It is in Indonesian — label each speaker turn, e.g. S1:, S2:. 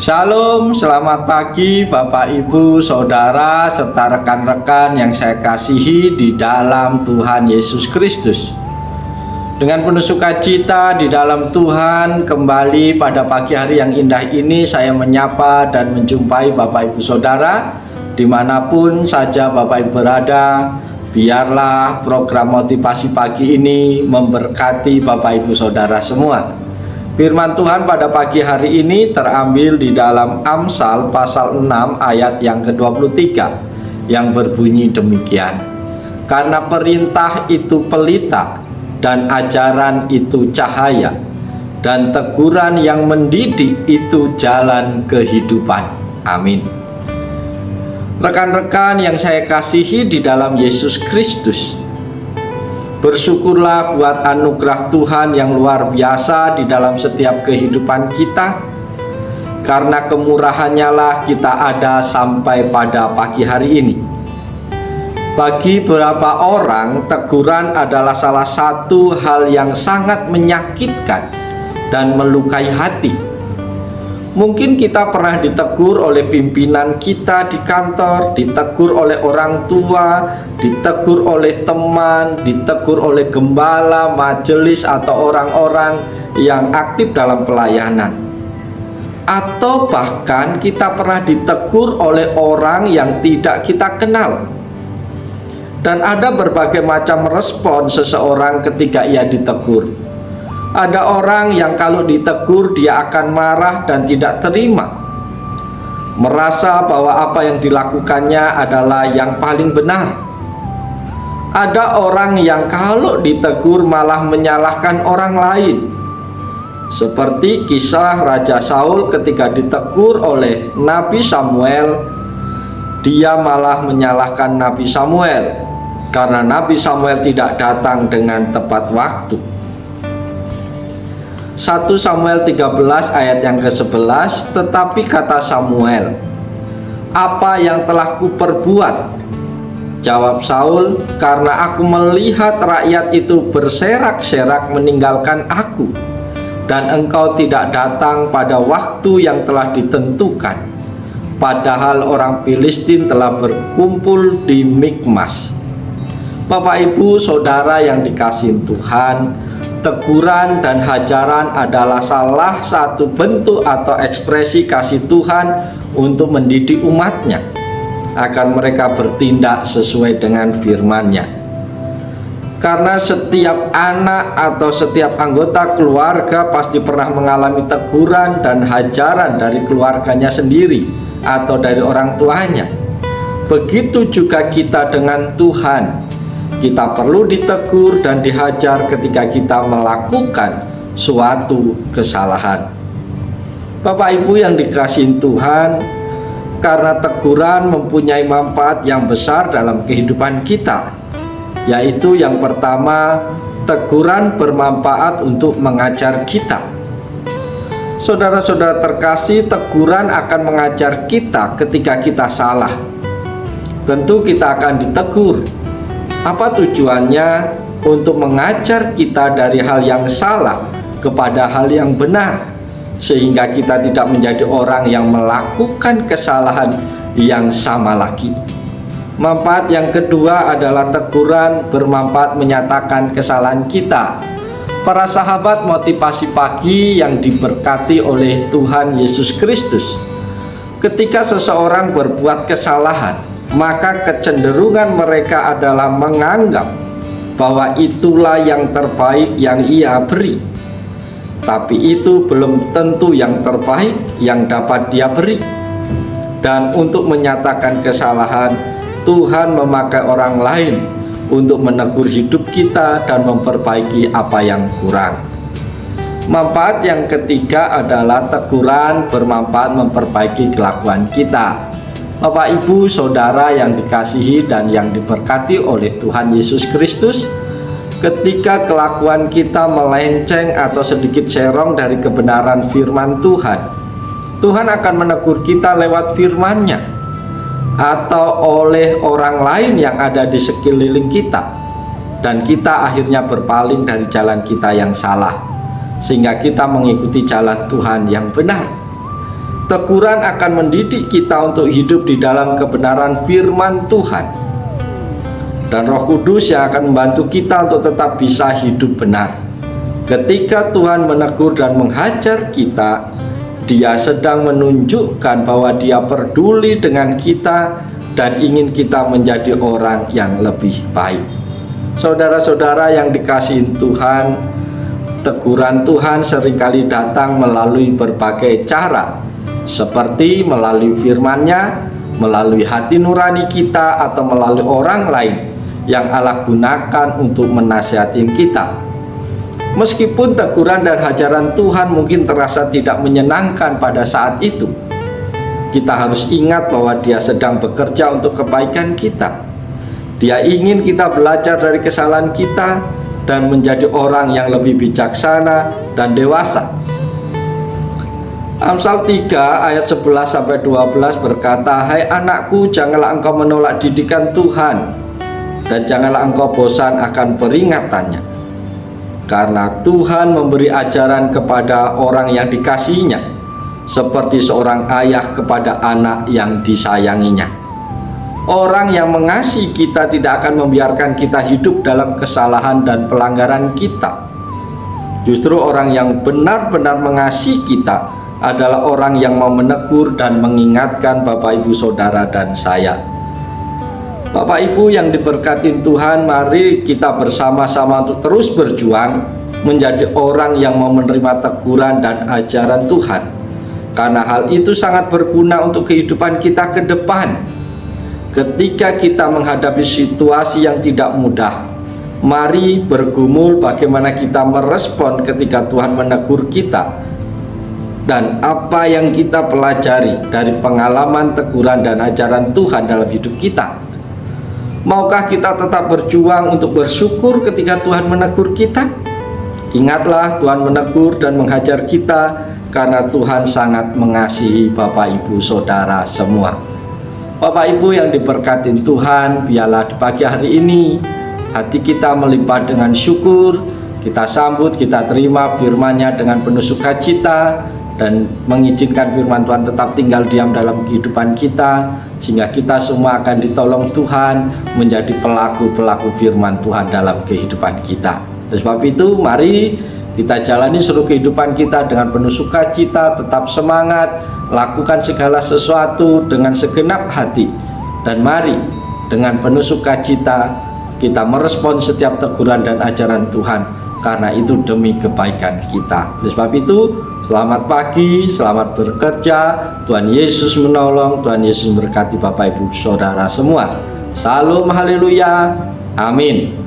S1: Shalom, selamat pagi Bapak Ibu, Saudara, serta rekan-rekan yang saya kasihi di dalam Tuhan Yesus Kristus. Dengan penuh sukacita di dalam Tuhan, kembali pada pagi hari yang indah ini saya menyapa dan menjumpai Bapak Ibu Saudara dimanapun saja Bapak Ibu berada. Biarlah program motivasi pagi ini memberkati Bapak Ibu Saudara semua. Firman Tuhan pada pagi hari ini terambil di dalam Amsal pasal 6 ayat yang ke-23 yang berbunyi demikian. Karena perintah itu pelita dan ajaran itu cahaya, dan teguran yang mendidik itu jalan kehidupan. Amin. Rekan-rekan yang saya kasihi di dalam Yesus Kristus, bersyukurlah buat anugerah Tuhan yang luar biasa di dalam setiap kehidupan kita. Karena kemurahannya lah kita ada sampai pada pagi hari ini. Bagi beberapa orang, teguran adalah salah satu hal yang sangat menyakitkan dan melukai hati. Mungkin kita pernah ditegur oleh pimpinan kita di kantor, ditegur oleh orang tua, ditegur oleh teman, ditegur oleh gembala, majelis, atau orang-orang yang aktif dalam pelayanan. Atau bahkan kita pernah ditegur oleh orang yang tidak kita kenal. Dan ada berbagai macam respon seseorang ketika ia ditegur. Ada orang yang kalau ditegur dia akan marah dan tidak terima, merasa bahwa apa yang dilakukannya adalah yang paling benar. Ada orang yang kalau ditegur malah menyalahkan orang lain, seperti kisah Raja Saul ketika ditegur oleh Nabi Samuel. Dia malah menyalahkan Nabi Samuel karena Nabi Samuel tidak datang dengan tepat waktu. 1 Samuel 13 ayat yang ke-11, tetapi kata Samuel, "Apa yang telah kuperbuat?" Jawab Saul, "Karena aku melihat rakyat itu berserak-serak meninggalkan aku, dan engkau tidak datang pada waktu yang telah ditentukan, padahal orang Filistin telah berkumpul di Mikmas." Bapak Ibu Saudara yang dikasihi Tuhan, teguran dan hajaran adalah salah satu bentuk atau ekspresi kasih Tuhan untuk mendidik umatnya agar mereka bertindak sesuai dengan firman-Nya. Karena setiap anak atau setiap anggota keluarga pasti pernah mengalami teguran dan hajaran dari keluarganya sendiri atau dari orang tuanya. Begitu juga kita dengan Tuhan. Kita perlu ditegur dan dihajar ketika kita melakukan suatu kesalahan. Bapak Ibu yang dikasihi Tuhan, karena teguran mempunyai manfaat yang besar dalam kehidupan kita, yaitu yang pertama, teguran bermanfaat untuk mengajar kita. Saudara-saudara terkasih, teguran akan mengajar kita ketika kita salah. Tentu kita akan ditegur. Apa tujuannya? Untuk mengajar kita dari hal yang salah kepada hal yang benar, sehingga kita tidak menjadi orang yang melakukan kesalahan yang sama lagi. Manfaat yang kedua adalah teguran bermanfaat menyatakan kesalahan kita. Para sahabat motivasi pagi yang diberkati oleh Tuhan Yesus Kristus, ketika seseorang berbuat kesalahan, maka kecenderungan mereka adalah menganggap bahwa itulah yang terbaik yang ia beri. Tapi itu belum tentu yang terbaik yang dapat dia beri. Dan untuk menyatakan kesalahan, Tuhan memakai orang lain untuk menegur hidup kita dan memperbaiki apa yang kurang. Manfaat yang ketiga adalah teguran bermanfaat memperbaiki kelakuan kita. Bapak Ibu Saudara yang dikasihi dan yang diberkati oleh Tuhan Yesus Kristus, ketika kelakuan kita melenceng atau sedikit serong dari kebenaran firman Tuhan, Tuhan akan menegur kita lewat firman-Nya atau oleh orang lain yang ada di sekeliling kita, dan kita akhirnya berpaling dari jalan kita yang salah, sehingga kita mengikuti jalan Tuhan yang benar. Teguran akan mendidik kita untuk hidup di dalam kebenaran firman Tuhan. Dan Roh Kudus yang akan membantu kita untuk tetap bisa hidup benar. Ketika Tuhan menegur dan menghajar kita, Dia sedang menunjukkan bahwa Dia peduli dengan kita dan ingin kita menjadi orang yang lebih baik. Saudara-saudara yang dikasihi Tuhan, teguran Tuhan seringkali datang melalui berbagai cara, seperti melalui firman-Nya, melalui hati nurani kita, atau melalui orang lain yang Allah gunakan untuk menasihati kita. Meskipun teguran dan hajaran Tuhan mungkin terasa tidak menyenangkan pada saat itu, kita harus ingat bahwa Dia sedang bekerja untuk kebaikan kita. Dia ingin kita belajar dari kesalahan kita dan menjadi orang yang lebih bijaksana dan dewasa. Amsal 3 ayat 11-12 berkata, "Hai anakku, janganlah engkau menolak didikan Tuhan, dan janganlah engkau bosan akan peringatannya. Karena Tuhan memberi ajaran kepada orang yang dikasihinya, seperti seorang ayah kepada anak yang disayanginya." Orang yang mengasihi kita tidak akan membiarkan kita hidup dalam kesalahan dan pelanggaran kita. Justru orang yang benar-benar mengasihi kita adalah orang yang mau menegur dan mengingatkan Bapak, Ibu, Saudara, dan saya. Bapak Ibu yang diberkati Tuhan, mari kita bersama-sama untuk terus berjuang menjadi orang yang mau menerima teguran dan ajaran Tuhan, karena hal itu sangat berguna untuk kehidupan kita ke depan. Ketika kita menghadapi situasi yang tidak mudah, mari bergumul bagaimana kita merespon ketika Tuhan menegur kita, dan apa yang kita pelajari dari pengalaman teguran dan ajaran Tuhan dalam hidup kita. Maukah kita tetap berjuang untuk bersyukur ketika Tuhan menegur kita? Ingatlah, Tuhan menegur dan menghajar kita karena Tuhan sangat mengasihi Bapak, Ibu, Saudara semua. Bapak, Ibu yang diberkati Tuhan, biarlah di pagi hari ini hati kita melimpah dengan syukur. Kita sambut, kita terima firman-Nya dengan penuh sukacita, dan mengizinkan firman Tuhan tetap tinggal diam dalam kehidupan kita, sehingga kita semua akan ditolong Tuhan menjadi pelaku-pelaku firman Tuhan dalam kehidupan kita. Oleh sebab itu, mari kita jalani seluruh kehidupan kita dengan penuh sukacita, tetap semangat, lakukan segala sesuatu dengan segenap hati, dan mari dengan penuh sukacita kita merespon setiap teguran dan ajaran Tuhan, karena itu demi kebaikan kita. Oleh sebab itu, selamat pagi, selamat bekerja. Tuhan Yesus menolong, Tuhan Yesus memberkati Bapak, Ibu, Saudara semua. Salam, haleluya, amin.